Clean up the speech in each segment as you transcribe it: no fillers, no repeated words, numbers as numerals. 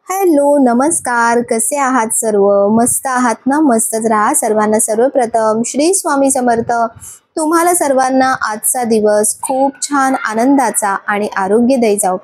Hello, नमस्कार. कसे आहात सर्व? मस्त आहात ना? मस्तच राहा. सर्वांना सर्वप्रथम श्री स्वामी समर्थ. तुम्हाला सर्वांना आजचा दिवस खूप छान आनंदाचा आणि आरोग्यदायी जाओ.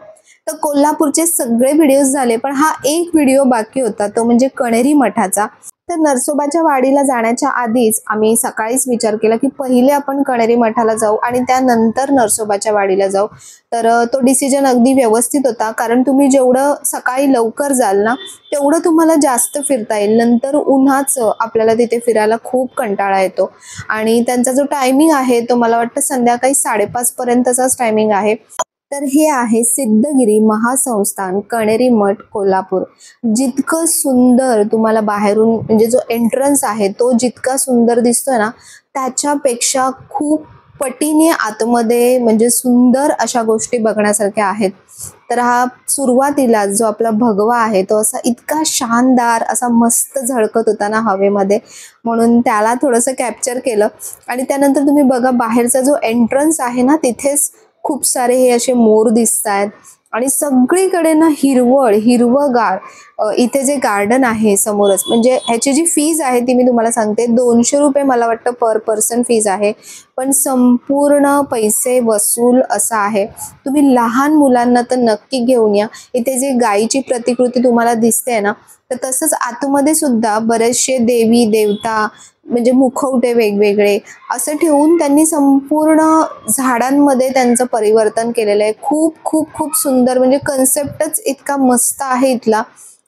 तर कोल्हापूरचे सगळे व्हिडिओज झाले, पण हा एक व्हिडिओ बाकी होता, तो म्हणजे कणेरी मठाचा. तर नरसोबाच्या वाडीला जाण्याच्या आधीच आम्ही सकाळीच विचार केला की पहिले आपण कणेरी मठाला जाऊ आणि त्यानंतर नरसोबाच्या वाडीला जाऊ. तर तो डिसिजन अगदी व्यवस्थित होता, कारण तुम्ही जेवढं सकाळी लवकर जाल ना तेवढं तुम्हाला जास्त फिरता येईल. नंतर उन्हाचं आपल्याला तिथे फिरायला खूप कंटाळा येतो आणि त्यांचा जो टायमिंग आहे तो मला वाटतं संध्याकाळी 5:30 पर्यंतचाच टायमिंग आहे. तर हे आहे सिद्धगिरी महासंस्थान कणेरी मठ कोल्हापूर. जितकं सुंदर तुम्हाला बाहेरून म्हणजे जो एंट्रन्स आहे तो जितका सुंदर दिसतोय ना, त्याच्यापेक्षा खूप पटीने आतमध्ये म्हणजे सुंदर अशा गोष्टी बघण्यासारख्या आहेत. तर हा सुरुवातीला जो आपला भगवा आहे तो असा इतका शानदार असा मस्त झळकत होता ना हवेमध्ये, म्हणून त्याला थोडंसं कॅप्चर केलं. आणि त्यानंतर तुम्ही बघा बाहेरचा जो एंट्रन्स आहे ना, तिथेच खूप सारे हे असे मोर दिसतायत आणि सगळीकडे ना हिरवळ हिरवगार. इथे जे गार्डन आहे समोरच, म्हणजे ह्याची जी फीज आहे ती मी तुम्हाला सांगते, 200 रुपये मला वाटतं पर पर्सन फीज आहे, पण संपूर्ण पैसे वसूल असा आहे. तुम्ही लहान मुलांना तर नक्की घेऊन या. इथे जे गायीची प्रतिकृती तुम्हाला दिसते ना, तर तसंच आतमध्ये सुद्धा बरेचसे देवी देवता म्हणजे मुखवटे वेगवेगळे असं ठेवून त्यांनी संपूर्ण झाडांमध्ये त्यांचं परिवर्तन केलेलं आहे. खूप खूप खूप सुंदर, म्हणजे कन्सेप्टच इतका मस्त आहे इथला.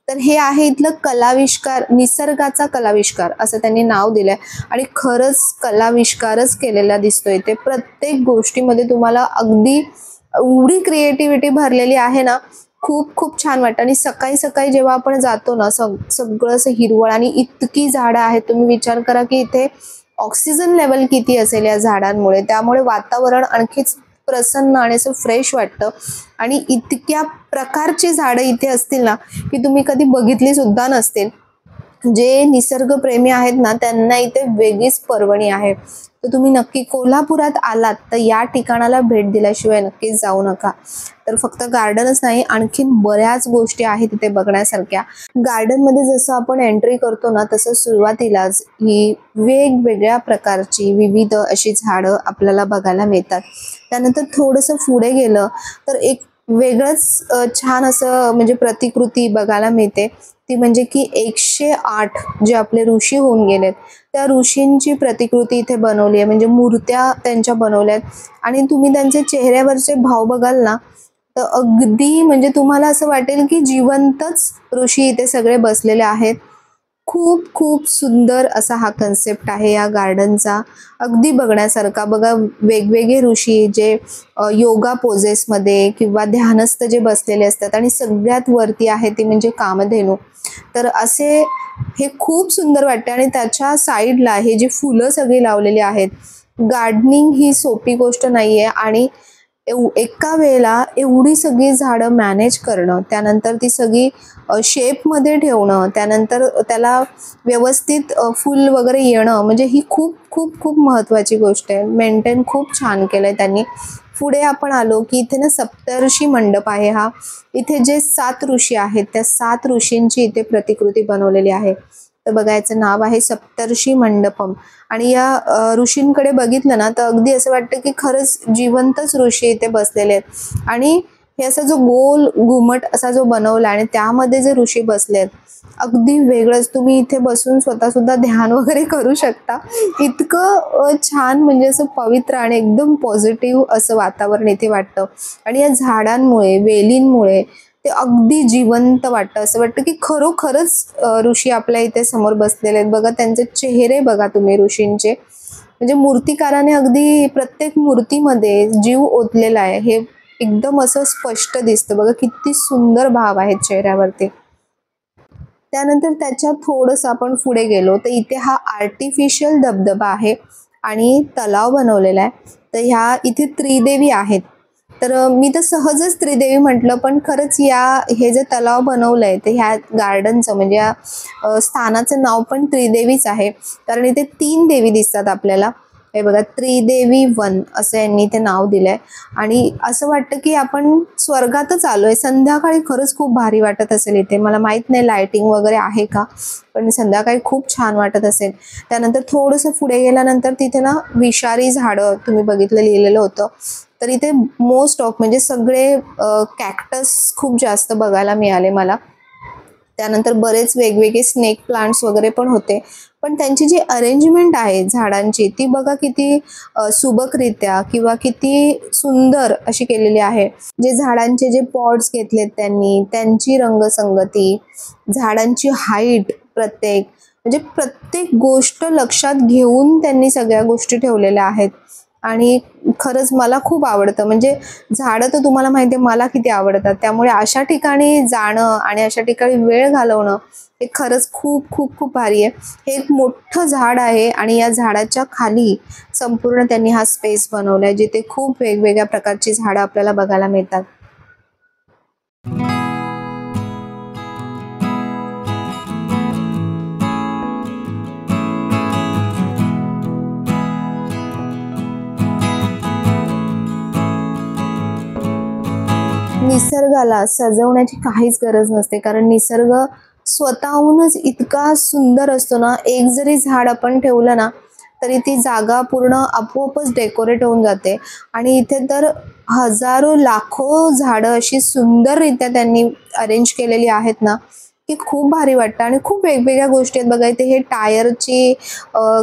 तर हे आहे इथलं कलाविष्कार, निसर्गाचा कलाविष्कार असं त्यांनी नाव दिलंय आणि खरंच कलाविष्कारच केलेला दिसतोय. ते प्रत्येक गोष्टीमध्ये तुम्हाला अगदी एवढी क्रिएटिव्हिटी भरलेली आहे ना, खूप खूप छान वाटतं. आणि सकाळी सकाळी जेव्हा आपण जातो ना, सगळं असं हिरवळ आणि इतकी झाडं आहेत. तुम्ही विचार करा की इथे ऑक्सिजन लेवल किती असेल या झाडांमुळे, त्यामुळे वातावरण आणखीच प्रसन्न आणि असं फ्रेश वाटतं. आणि इतक्या प्रकारची झाडं इथे असतील ना की तुम्ही कधी बघितली सुद्धा नसतील. जे निसर्गप्रेमी आहेत ना त्यांना इथे वेगळीच पर्वणी आहे. तर तुम्ही नक्की कोल्हापुरात आलात तर या ठिकाणाला भेट दिल्याशिवाय नक्कीच जाऊ नका. तर फक्त गार्डनच नाही, आणखीन बऱ्याच गोष्टी आहेत तिथे बघण्यासारख्या. गार्डनमध्ये जसं आपण एंट्री करतो ना, तसं सुरुवातीलाच ही वेगवेगळ्या प्रकारची विविध अशी झाडं आपल्याला बघायला मिळतात. त्यानंतर थोडंसं पुढे गेलं तर एक वेगळंच छान असं म्हणजे प्रतिकृती बघायला मिळते. ती म्हणजे की 108 जे आपले ऋषी होऊन गेलेत त्या ऋषींची प्रतिकृती इथे बनवली आहे, म्हणजे मूर्त्या त्यांच्या बनवल्यात. आणि तुम्ही त्यांचे चेहऱ्यावरचे भाव बघाल ना, तर अगदी म्हणजे तुम्हाला असं वाटेल की जिवंतच ऋषी इथे सगळे बसलेले आहेत. खूप खूप सुंदर असा हा कन्सेप्ट आहे या गार्डनचा, अगदी बघण्यासारखा. बघा वेगवेगळे ऋषी जे योगा पोजेसमध्ये किंवा ध्यानस्थ जे बसलेले असतात, आणि सगळ्यात वरती आहे ती म्हणजे कामधेनू. तर असे हे खूप सुंदर वाटते. आणि त्याच्या साईडला हे जी फुलं सगळी लावलेली आहेत, गार्डनिंग ही सोपी गोष्ट नाही आहे. आणि एका वेळेला एवढी सगळी झाडं मॅनेज करणं, त्यानंतर ती सगळी शेपमध्ये ठेवणं, त्यानंतर त्याला व्यवस्थित फुल वगैरे येणं, म्हणजे ही खूप खूप खूप महत्त्वाची गोष्ट आहे. मेंटेन खूप छान केलं आहे त्यांनी. पुढे आपण आलो की इथे ना सप्तर्षी मंडप आहे हा. इथे जे 7 ऋषी आहेत त्या 7 ऋषींची इथे प्रतिकृती बनवलेली आहे. तर बघा याचं नाव आहे सप्तर्षी मंडपम. आणि या ऋषींकडे बघितलं ना तर अगदी असं वाटतं की खरंच जिवंतच ऋषी इथे बसलेले आहेत. आणि हे असा जो गोल घुमट असा जो बनवला आणि त्यामध्ये जे ऋषी बसलेत, अगदी वेगळंच. तुम्ही इथे बसून स्वतः सुद्धा ध्यान वगैरे करू शकता. इतकं छान, म्हणजे असं पवित्र आणि एकदम पॉझिटिव्ह असं वातावरण इथे वाटतं. आणि या झाडांमुळे वेलींमुळे ते अगदी जिवंत वाटतं. असं वाटतं की खरोखरच ऋषी आपल्या इथे समोर बसलेले आहेत. बघा त्यांचे चेहरे बघा तुम्ही ऋषींचे, म्हणजे मूर्तिकाराने अगदी प्रत्येक मूर्तीमध्ये जीव ओतलेला आहे. हे एकदम असं स्पष्ट दिसतं. बघा किती सुंदर भाव आहेत चेहऱ्यावरती. त्यानंतर त्याच्या थोडंसं आपण पुढे गेलो तर इथे हा आर्टिफिशियल धबधबा आहे आणि तलाव बनवलेला आहे. तर ह्या इथे त्रिदेवी आहेत. तर मी तर सहजच त्रिदेवी म्हटलं, पण खरंच हे जे तलाव बनवलं आहे तर ह्या गार्डनचं म्हणजे या स्थानाचं नाव पण त्रिदेवीच आहे. कारण इथे 3 देवी दिसतात आपल्याला. हे बघा, त्रिदेवी वन असं यांनी ते नाव दिलंय. आणि असं वाटतं की आपण स्वर्गातच आलोय. संध्याकाळी खरंच खूप भारी वाटत असेल इथे. मला माहित नाही लाइटिंग वगैरे आहे का, पण संध्याकाळी खूप छान वाटत असेल. त्यानंतर थोडंसं पुढे गेल्यानंतर तिथे ना विषारी झाडं तुम्ही बघितलं लिहिलेलं होतं. तर इथे मोस्ट ऑफ म्हणजे सगळे कॅक्टस खूप जास्त बघायला मिळाले मला. त्यानंतर बरेच वेगवेगळे स्नेक प्लांट्स वगैरे पण होते. पण त्यांची जी अरेंजमेंट आहे झाडांची ती बघा किती सुबकरित्या किंवा किती सुंदर अशी केलेली आहे. जे झाडांचे जे पॉट्स घेतलेत त्यांनी, त्यांची रंगसंगती, झाडांची हाईट, म्हणजे प्रत्येक गोष्ट लक्षात घेऊन त्यांनी सगळ्या गोष्टी ठेवलेल्या आहेत. आणि खरंच मला खूप आवडतं. म्हणजे झाडं तर तुम्हाला माहिती आहे मला किती आवडतात. त्यामुळे अशा ठिकाणी जाणं आणि अशा ठिकाणी वेळ घालवणं हे खरंच खूप खूप खूप भारी आहे. हे एक मोठं झाड आहे आणि या झाडाच्या खाली संपूर्ण त्यांनी हा स्पेस बनवलाय, जिथे खूप वेगवेगळ्या प्रकारची झाडं आपल्याला बघायला मिळतात. निसर्गाला सजवण्याची काहीच गरज नसते, कारण निसर्ग स्वतःहूनच इतका सुंदर असतो ना. एक जरी झाड आपण ठेवलं ना तरी ती जागा पूर्ण आपोआपच डेकोरेट होऊन जाते. आणि इथे तर हजारो लाखो झाडं अशी सुंदररित्या त्यांनी अरेंज केलेली आहेत ना, की खूप भारी वाटतं. आणि खूप वेगवेगळ्या गोष्टी आहेत बघा इथे. हे टायरची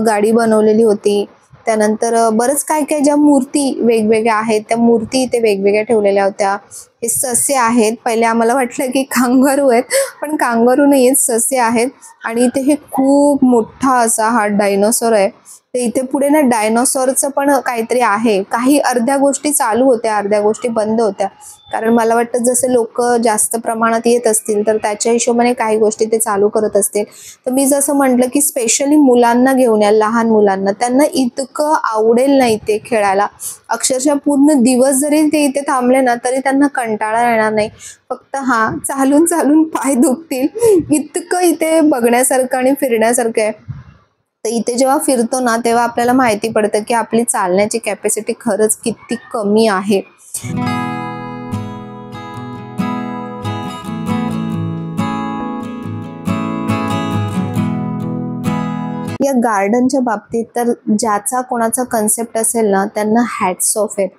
गाडी बनवलेली होती. त्यानंतर बरंच काय काय ज्या मूर्ती वेगवेगळ्या आहेत त्या मूर्ती इथे वेगवेगळ्या ठेवलेल्या होत्या. हे ससे आहेत. पहिले आम्हाला वाटलं की कांगारू आहेत, पण कांगारू नाही आहेत, ससे आहेत. आणि इथे हे खूप मोठा असा हा डायनोसॉर आहे. ते इथे पुढे ना डायनोसॉरचं पण काहीतरी आहे. काही अर्ध्या गोष्टी चालू होत्या, अर्ध्या गोष्टी बंद होत्या. कारण मला वाटतं जसे लोक जास्त प्रमाणात येत असतील तर त्याच्या हिशोबाने काही गोष्टी ते चालू करत असतील. तर मी जसं म्हटलं की स्पेशली मुलांना घेऊन या, लहान मुलांना, त्यांना इतकं आवडेल ना इथे खेळायला. अक्षरशः पूर्ण दिवस जरी ते इथे थांबले ना तरी त्यांना कंटाळा येणार नाही. फक्त चालून चालून पाय दुखतील, इतकं इथे बघण्यासारखं आणि फिरण्यासारखं आहे. तर इथे जेव्हा फिरतो ना तेव्हा आपल्याला माहिती पडतं की आपली चालण्याची कॅपॅसिटी खरंच किती कमी आहे. या गार्डनच्या बाबतीत तर ज्याचा कोणाचा कन्सेप्ट असेल ना त्यांना हॅट्स ऑफ आहेत.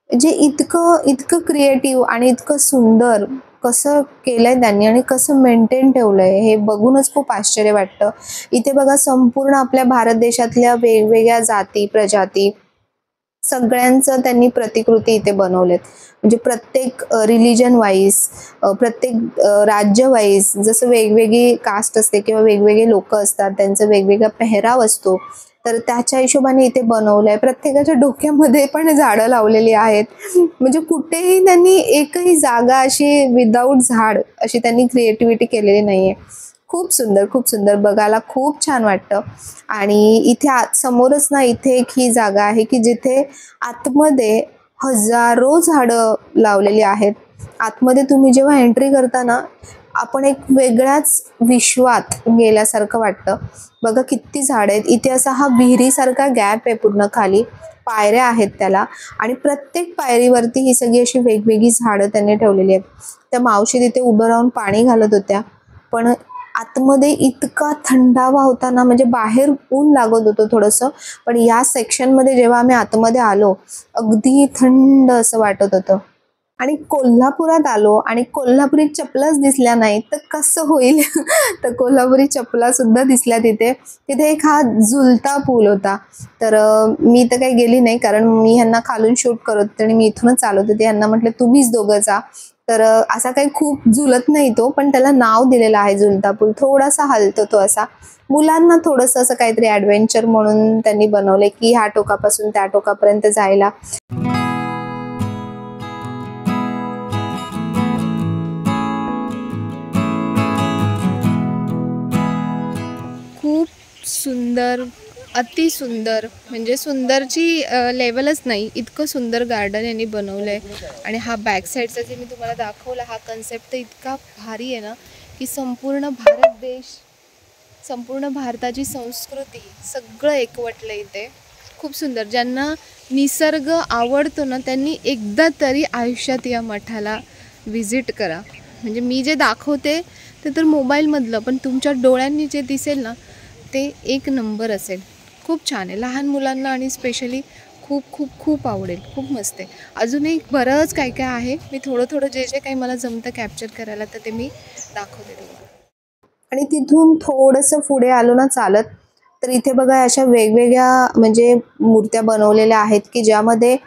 जे इतकं इतकं क्रिएटिव्ह आणि इतकं सुंदर कसं केलंय त्यांनी आणि कसं मेंटेन ठेवलंय हे बघूनच खूप आश्चर्य वाटतं. इथे बघा संपूर्ण आपल्या भारत देशातल्या वेगवेगळ्या जाती प्रजाती सगळ्यांचं त्यांनी प्रतिकृती इथे बनवलेत. म्हणजे प्रत्येक रिलिजन वाईज, प्रत्येक राज्य वाईज, जसं वेगवेगळी कास्ट असते किंवा वेगवेगळे लोक असतात त्यांचा वेगवेगळा पेहराव असतो, तर त्याच्या हिशोबाने इथे बनवलंय. प्रत्येकाच्या डोक्यामध्ये पण झाडं लावलेली आहेत. म्हणजे कुठेही त्यांनी एकही जागा अशी विदाऊट झाड अशी त्यांनी क्रिएटिव्हिटी केलेली नाहीये. खूप सुंदर, खूप सुंदर, बघायला खूप छान वाटतं. आणि इथे समोरच ना इथे एक ही जागा आहे की जिथे आतमध्ये हजारो झाडं लावलेली आहेत. आतमध्ये तुम्ही जेव्हा एंट्री करता ना आपण एक वेगळ्याच विश्वात गेल्यासारखं वाटतं. बघा किती झाड आहेत इथे. असा हा विहिरीसारखा गॅप आहे पूर्ण खाली, पायऱ्या आहेत त्याला. आणि प्रत्येक पायरीवरती ही सगळी अशी वेगवेगळी झाडं त्यांनी ठेवलेली आहेत. त्या मावशी तिथे उभं राहून पाणी घालत होत्या. पण आतमध्ये इतका थंडावा होता ना, म्हणजे बाहेर ऊन लागत होतं थोडंसं, पण या सेक्शनमध्ये जेव्हा आम्ही आतमध्ये आलो अगदी थंड असं वाटत होतं. आणि कोल्हापुरात आलो आणि कोल्हापुरी चपलाच दिसल्या नाही तर कसं होईल. तर कोल्हापुरी चपला सुद्धा दिसल्या तिथे. तिथे एक हा झुलता पूल होता. तर मी तर काही गेली नाही कारण मी ह्यांना खालून शूट करत होते आणि मी इथूनच चालवत होते. ह्यांना म्हटलं तुम्हीच दोघं जा. तर असा काही खूप झुलत नाही तो, पण त्याला नाव दिलेलं आहे झुलता पूल. थोडासा हलतो तो असा. मुलांना थोडंसं असं काहीतरी ॲडव्हेंचर म्हणून त्यांनी बनवलंय की ह्या टोकापासून त्या टोकापर्यंत जायला. खूप सुंदर, अति सुंदर, म्हणजे सुंदरची लेवलच नाही, इतकं सुंदर गार्डन यांनी बनवलं आहे. आणि हा बॅक साईडचा जे मी तुम्हाला दाखवला हा कन्सेप्ट तर इतका भारी आहे ना की संपूर्ण भारत देश, संपूर्ण भारताची संस्कृती सगळं एकवटलं इथे. खूप सुंदर. ज्यांना निसर्ग आवडतो ना त्यांनी एकदा तरी आयुष्यात या मठाला व्हिजिट करा. म्हणजे मी जे दाखवते ते तर मोबाईलमधलं, पण तुमच्या डोळ्यांनी जे दिसेल ना ते एक नंबर असेल. खूप छान आहे. लहान मुलांना आणि स्पेशली खूप खूप खूप आवडेल. खूप मस्त आहे. अजूनही बरंच काय काय आहे. मी थोडं जे जे काही मला जमतं कॅप्चर करायला तर ते मी दाखवते तुम्हाला. आणि तिथून थोडंसं पुढे आलो ना चालत, तर इथे बघा अशा वेगवेगळ्या म्हणजे मूर्त्या बनवलेल्या आहेत की ज्यामध्ये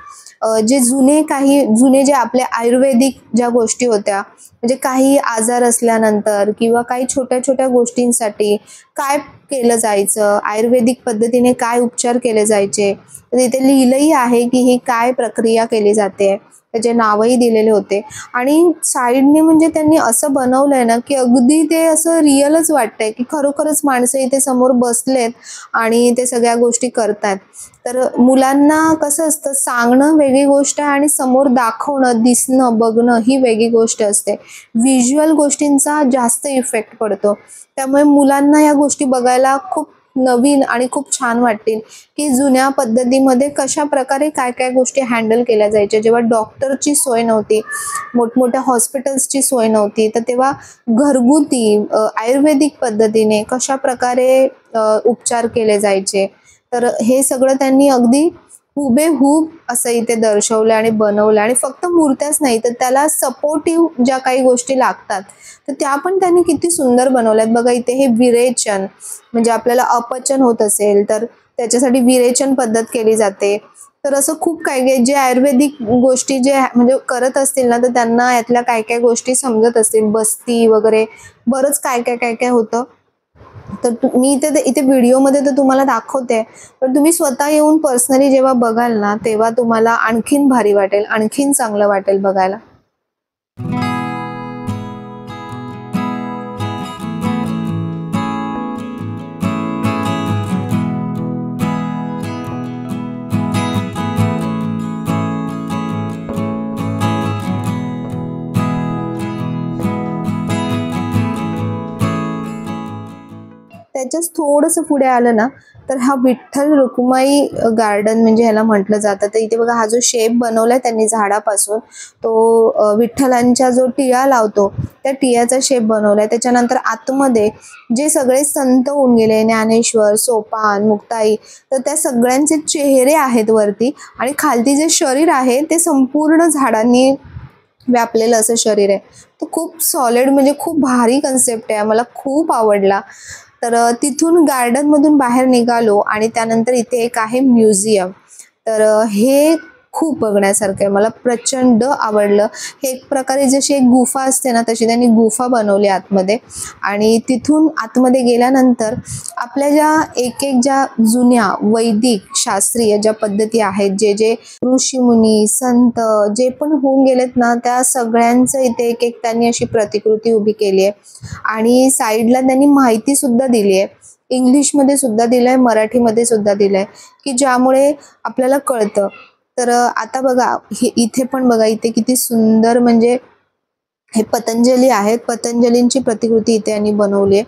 जे जुने जे आपले आयुर्वेदिक ज्या गोष्टी होत्या, म्हणजे काही आजार असल्यानंतर किंवा काही छोट्या छोट्या गोष्टींसाठी काय केलं जायचं, आयुर्वेदिक पद्धतीने काय उपचार केले जायचे, तर इथे लिहिलंही आहे की ही काय प्रक्रिया केली जाते, त्याचे नावही दिलेले होते. आणि साईडने म्हणजे त्यांनी असं बनवलंय ना की अगदी ते असं रिअलच वाटतंय की खरोखरच माणसं इथे समोर बसलेत आणि ते सगळ्या गोष्टी करतायत. तर मुलांना कसं असतं, सांगणं वेगळी गोष्ट आहे आणि समोर दाखवणं, दिसणं, बघणं ही वेगळी गोष्ट असते. व्हिज्युअल गोष्टींचा जास्त इफेक्ट पडतो. त्यामुळे मुलांना या गोष्टी बघायला खूप नवीन आणि खूप छान वाटतील की जुन्या पद्धतीमध्ये कशा प्रकारे काय काय गोष्टी हँडल केल्या जायच्या. जेव्हा डॉक्टरची सोय नव्हती, मोठमोठ्या हॉस्पिटल्सची सोय नव्हती, तर तेव्हा घरगुती आयुर्वेदिक पद्धतीने कशा प्रकारे उपचार केले जायचे. तर हे सगळं त्यांनी अगदी हुबेहूब असं इथे दर्शवलं आणि बनवलं. आणि फक्त मूर्त्याच नाही तर त्याला सपोर्टिव्ह ज्या काही गोष्टी लागतात तर त्या पण त्यांनी किती सुंदर बनवल्यात. बघा इथे हे विरेचन, म्हणजे आपल्याला अपचन होत असेल तर त्याच्यासाठी विरेचन पद्धत केली जाते. तर असं खूप काय काय जे आयुर्वेदिक गोष्टी जे म्हणजे करत असतील ना तर त्यांना यातल्या काय काय गोष्टी समजत असतील, बस्ती वगैरे बरंच काय काय काय काय होतं. तर मी इथे व्हिडिओमध्ये तर तुम्हाला दाखवते, पण तुम्ही स्वतः येऊन पर्सनली जेव्हा बघाल ना तेव्हा तुम्हाला आणखीन भारी वाटेल, आणखीन चांगलं वाटेल बघायला. त्याच्याच थोडंसं पुढे आलं ना तर हा विठ्ठल रुक्माई गार्डन म्हणजे ह्याला म्हटलं जातं. तर इथे बघा हा जो शेप बनवलाय त्यांनी झाडापासून, तो विठ्ठलांच्या जो टिळा लावतो त्या टिळ्याचा शेप बनवलाय. त्याच्यानंतर आतमध्ये जे सगळे संत होऊन गेले, ज्ञानेश्वर, सोपान, मुक्ताई, तर त्या सगळ्यांचे चेहरे आहेत वरती. आणि खालती जे शरीर आहे ते संपूर्ण झाडांनी व्यापलेलं असं शरीर आहे. तर खूप सॉलिड म्हणजे खूप भारी कन्सेप्ट आहे, मला खूप आवडला. तर तिथून गार्डनमधून बाहेर निघालो आणि त्यानंतर इथे एक आहे म्युझियम. तर हे खूप बघण्यासारखं आहे, मला प्रचंड आवडलं. हे एक प्रकारे जशी एक गुफा असते ना तशी त्यांनी गुफा बनवली आतमध्ये. आणि तिथून आतमध्ये गेल्यानंतर आपल्या ज्या जुन्या वैदिक शास्त्रीय ज्या पद्धती आहेत, जे जे ऋषीमुनी संत जे पण होऊन गेलेत ना त्या सगळ्यांचं इथे एक एक त्यांनी अशी प्रतिकृती उभी केली आहे. आणि साईडला त्यांनी माहिती सुद्धा दिली आहे, इंग्लिशमध्ये सुद्धा दिलं आहे, मराठीमध्ये सुद्धा दिलं आहे, की ज्यामुळे आपल्याला कळतं. तर आता बघा इथे पण बघा, इथे किती सुंदर म्हणजे हे पतंजली आहेत, पतंजलींची प्रतिकृती इथे यांनी बनवली आहे.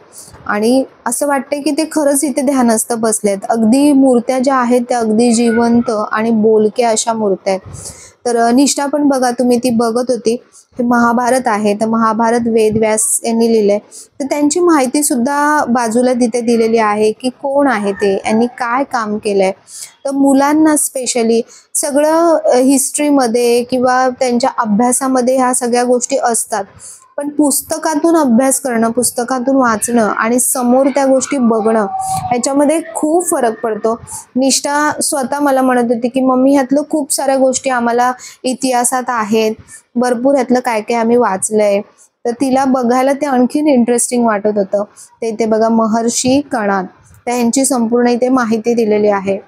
आणि असं वाटतंय की ते खरंच इथे ध्यानस्थ बसलेत. अगदी मूर्त्या ज्या आहेत त्या अगदी जिवंत आणि बोलक्या अशा मूर्त्या आहेत. तर निष्ठा पण बघा तुम्ही ती बघत होती, हे महाभारत आहे, तर महाभारत वेदव्यास यांनी लिहिलंय. तर त्यांची माहिती सुद्धा बाजूला तिथे दिलेली आहे की कोण आहे ते, यांनी काय काम केलंय. तर मुलांना स्पेशली सगळं हिस्ट्रीमध्ये किंवा त्यांच्या अभ्यासामध्ये ह्या सगळ्या गोष्टी असतात, पण पुस्तकातून अभ्यास करणं, पुस्तकातून वाचणं आणि समोर त्या गोष्टी बघणं ह्याच्यामध्ये खूप फरक पडतो. निष्ठा स्वतः मला म्हणत होती की मम्मी ह्यातलं खूप साऱ्या गोष्टी आम्हाला इतिहासात आहेत, भरपूर ह्यातलं काय काय आम्ही वाचलंय. तर तिला बघायला ते आणखीन इंटरेस्टिंग वाटत होतं. ते इथे बघा महर्षी कणाद, त्यांची संपूर्ण इथे माहिती दिलेली आहे.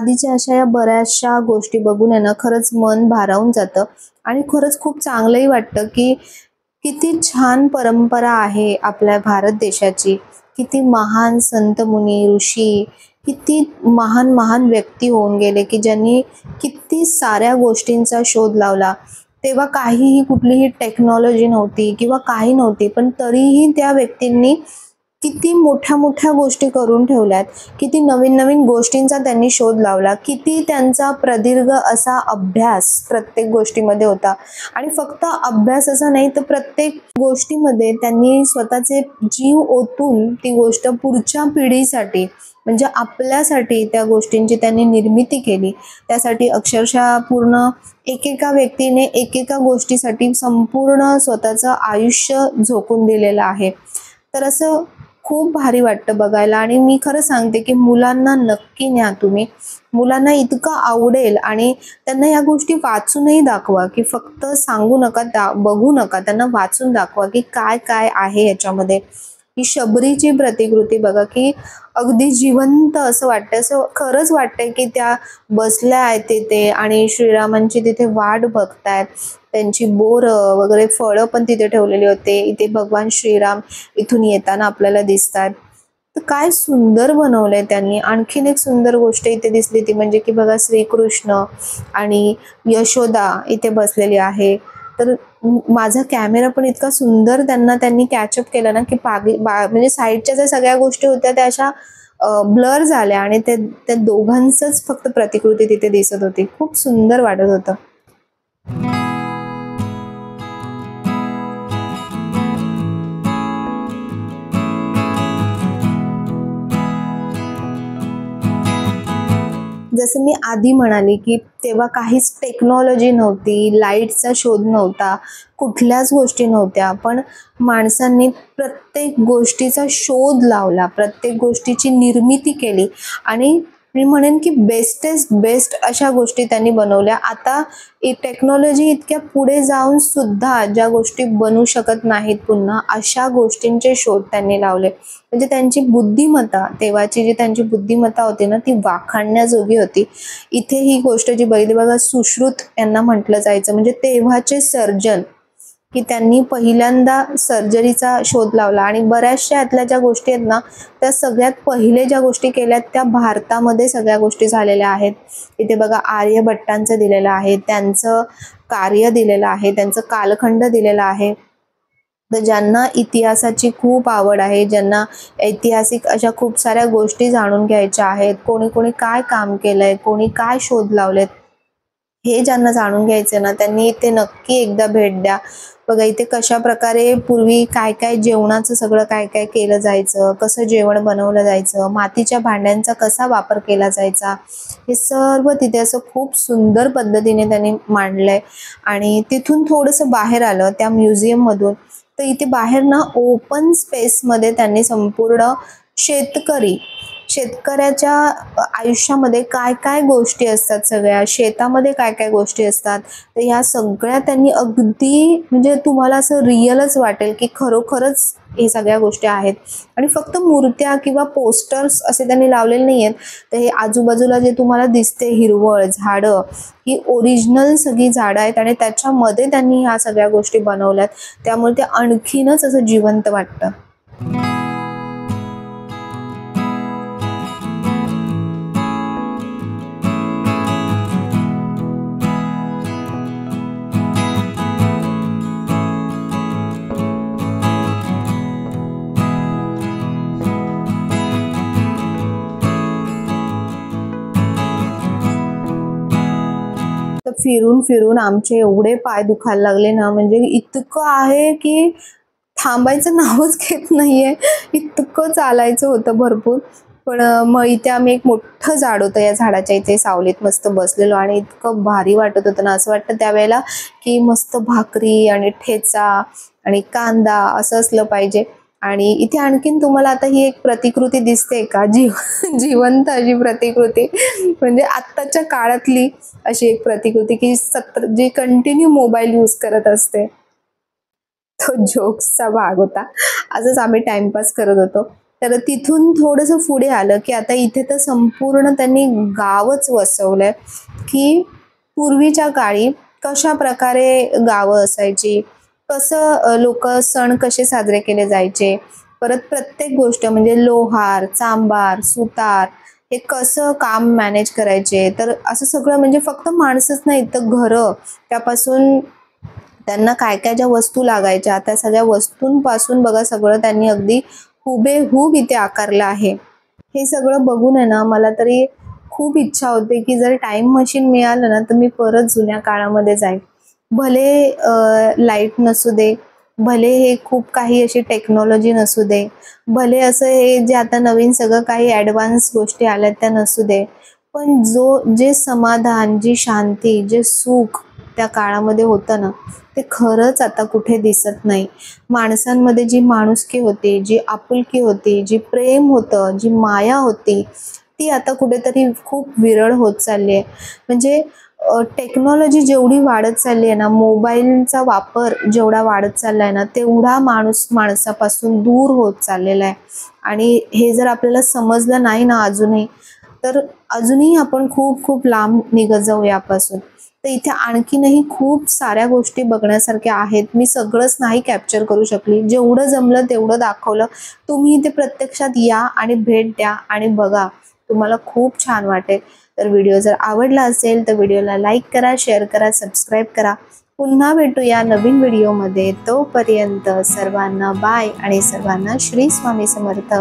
आधीच्या अशा या बऱ्याचशा गोष्टी बघून आहे ना खरंच मन भारावून जातं आणि खरंच खूप चांगलंही वाटतं की किती छान परंपरा आहे आपल्या भारत देशाची. किती महान संत मुनी ऋषी, किती महान महान व्यक्ती होऊन गेले की ज्यांनी किती साऱ्या गोष्टींचा शोध लावला. तेव्हा काहीही कुठलीही टेक्नॉलॉजी नव्हती किंवा काही नव्हती, पण तरीही त्या व्यक्तींनी किती मोठ्या मोठ्या गोष्टी करून ठेवल्यात. किती नवीन नवीन गोष्टींचा त्यांनी शोध लावला. किती त्यांचा प्रदीर्घ असा अभ्यास प्रत्येक गोष्टीमध्ये होता. आणि फक्त अभ्यास असा नाही तर प्रत्येक गोष्टीमध्ये त्यांनी स्वतःचे जीव ओतून ती गोष्ट पुढच्या पिढीसाठी म्हणजे आपल्यासाठी त्या गोष्टींची त्यांनी निर्मिती केली. त्यासाठी अक्षरशः पूर्ण एकेका व्यक्तीने एकेका गोष्टीसाठी संपूर्ण स्वतःचं आयुष्य झोकून दिलेलं आहे. तर असं खूप भारी वाटतं बघायला. आणि मी खरं सांगते की मुलांना नक्की न्या तुम्ही. मुलांना इतकं आवडेल आणि त्यांना या गोष्टी वाचूनही दाखवा की फक्त सांगू नका, बघू नका, त्यांना वाचून दाखवा की काय काय आहे याच्यामध्ये. ही शबरीची प्रतिकृती बघा की अगदी जिवंत असं वाटतं. असं खरंच वाटतंय की त्या बसल्या आहेत तिथे आणि श्रीरामांची तिथे वाट बघतायत. त्यांची बोरं वगैरे फळं पण तिथे ठेवलेली होते. इथे भगवान श्रीराम इथून येताना आपल्याला दिसतात. तर काय सुंदर बनवलंय त्यांनी. आणखीन एक सुंदर गोष्ट इथे दिसली ती म्हणजे की बघा श्रीकृष्ण आणि यशोदा इथे बसलेली आहे. तर माझा कॅमेरा पण इतका सुंदर त्यांनी कॅचअप केला ना की म्हणजे साईडच्या ज्या सगळ्या गोष्टी होत्या त्या अशा ब्लर झाल्या आणि त्या दोघांचंच फक्त प्रतिकृती तिथे दिसत होती. खूप सुंदर वाटत होतं. जसं मी आधी म्हणाले की तेव्हा काहीच टेक्नॉलॉजी नव्हती, लाईटचा शोध नव्हता, कुठल्याच गोष्टी नव्हत्या. पण माणसांनी प्रत्येक गोष्टीचा शोध लावला, प्रत्येक गोष्टीची निर्मिती केली आणि मी म्हणेन की बेस्टेस्ट बेस्ट अशा गोष्टी त्यांनी बनवल्या. आता टेक्नॉलॉजी इतक्या पुढे जाऊन सुद्धा ज्या गोष्टी बनू शकत नाहीत पुन्हा, अशा गोष्टींचे शोध त्यांनी लावले. म्हणजे त्यांची बुद्धिमत्ता, तेव्हाची जी त्यांची बुद्धिमत्ता होती ना ती वाखाणण्याजोगी होती. इथे ही गोष्ट जी बघितली बघा, सुश्रुत यांना म्हटलं जायचं म्हणजे तेव्हाचे सर्जन, की त्यांनी पहिल्यांदा सर्जरीचा शोध लावला. आणि बऱ्याचशा यातल्या ज्या गोष्टी आहेत ना त्या सगळ्यात पहिले ज्या गोष्टी केल्यात त्या भारतामध्ये सगळ्या गोष्टी झालेल्या आहेत. इथे बघा आर्यभट्टांचं दिलेलं आहे, त्यांचं कार्य दिलेलं आहे, त्यांचं कालखंड दिलेला आहे. तर ज्यांना इतिहासाची खूप आवड आहे, ज्यांना ऐतिहासिक अशा खूप साऱ्या गोष्टी जाणून घ्यायच्या आहेत, कोणी कोणी काय काम केलंय, कोणी काय शोध लावलेत, हे ज्यांना जाणून घ्यायचं ना त्यांनी इथे नक्की एकदा भेट द्या. बघा इथे कशा प्रकारे पूर्वी काय काय जेवणाचं सगळं काय काय केलं जायचं, कसं जेवण बनवलं जायचं, मातीच्या भांड्यांचा कसा वापर केला जायचा, हे सर्व तिथे असं खूप सुंदर पद्धतीने त्यांनी मांडलंय. आणि तिथून थोडंसं बाहेर आलं त्या म्युझियममधून तर इथे बाहेर ना ओपन स्पेसमध्ये त्यांनी संपूर्ण शेतकऱ्याच्या आयुष्यामध्ये काय काय गोष्टी असतात, सगळ्या शेतामध्ये काय काय गोष्टी असतात, तर ह्या सगळ्या त्यांनी अगदी म्हणजे तुम्हाला असं रिअलच वाटेल की खरोखरच हे सगळ्या गोष्टी आहेत. आणि फक्त मूर्त्या किंवा पोस्टर्स असे त्यांनी लावलेले नाही आहेत. तर हे आजूबाजूला जे तुम्हाला दिसते हिरवळ झाडं, ही ओरिजिनल सगळी झाडं आहेत आणि त्याच्यामध्ये त्यांनी ह्या सगळ्या गोष्टी बनवल्यात. त्यामुळे ते आणखीनच असं जिवंत वाटतं. तर फिरून फिरून आमचे एवढे पाय दुखायला लागले ना, म्हणजे इतकं आहे की थांबायचं नावच घेत नाहीये, इतकं चालायचं होतं भरपूर. पण मग इथे आम्ही एक मोठं झाड होतं, या झाडाच्या इथे सावलीत मस्त बसलेलो आणि इतकं भारी वाटत होतं ना, असं वाटतं त्यावेळेला की मस्त भाकरी आणि ठेचा आणि कांदा असं असलं पाहिजे. आणि इथे आणखीन तुम्हाला आता ही एक प्रतिकृती दिसते का, जिवंत अशी प्रतिकृती, म्हणजे आत्ताच्या काळातली अशी एक प्रतिकृती की जी कंटिन्यू मोबाईल यूज करत असते. तो जोक्सचा भाग होता. असंच आम्ही टाइमपास करत होतो. तर तिथून थोडंसं पुढे आलं की आता इथे तर संपूर्ण त्यांनी गावच वसवलंय, की पूर्वीच्या काळी कशा प्रकारे गावं असायची, कसं लोक सण कसे साजरे केले जायचे, परत प्रत्येक गोष्ट म्हणजे लोहार, चांभार, सुतार हे कसं काम मॅनेज करायचे. तर असं सगळं म्हणजे फक्त माणसंच नाही तर घरं, त्यापासून त्यांना काय काय ज्या वस्तू लागायच्या त्या सगळ्या वस्तूंपासून बघा सगळं त्यांनी अगदी हुबेहूब इथे आकारलं आहे. हे सगळं बघून आहे ना मला तरी खूप इच्छा होते की जर टाइम मशीन मिळालं ना तर मी परत जुन्या काळामध्ये जाईन. भले लाईट नसू दे, भले हे खूप काही अशी टेक्नॉलॉजी नसू दे, भले असं हे जे आता नवीन सगळं काही ॲडव्हान्स गोष्टी आल्यात त्या नसू दे, पण जे समाधान, जी शांती, जे सुख त्या काळामध्ये होतं ना ते खरंच आता कुठे दिसत नाही. माणसांमध्ये जी माणुसकी होती, जी आपुलकी होती, जी प्रेम होतं, जी माया होती, ती आता कुठेतरी खूप विरळ होत चालली आहे. म्हणजे टेक्नॉलॉजी जेवढी वाढत चालली आहे ना, मोबाईलचा वापर जेवढा वाढत चालला आहे ना, तेवढा माणूस माणसापासून दूर होत चाललेला आहे. आणि हे जर आपल्याला समजलं नाही ना अजूनही, तर अजूनही आपण खूप खूप लांब निघत जाऊ यापासून. तर इथे आणखीनही खूप साऱ्या गोष्टी बघण्यासारख्या आहेत. मी सगळंच नाही कॅप्चर करू शकली, जेवढं जमलं तेवढं दाखवलं. तुम्ही इथे प्रत्यक्षात या आणि भेट द्या आणि बघा, तुम्हाला खूप छान वाटेल. तर व्हिडिओ जर आवडला असेल तर व्हिडिओला लाईक करा, शेअर करा, सबस्क्राईब करा. पुन्हा भेटूया नवीन व्हिडिओमध्ये. तोपर्यंत सर्वांना बाय आणि सर्वांना श्री स्वामी समर्थ.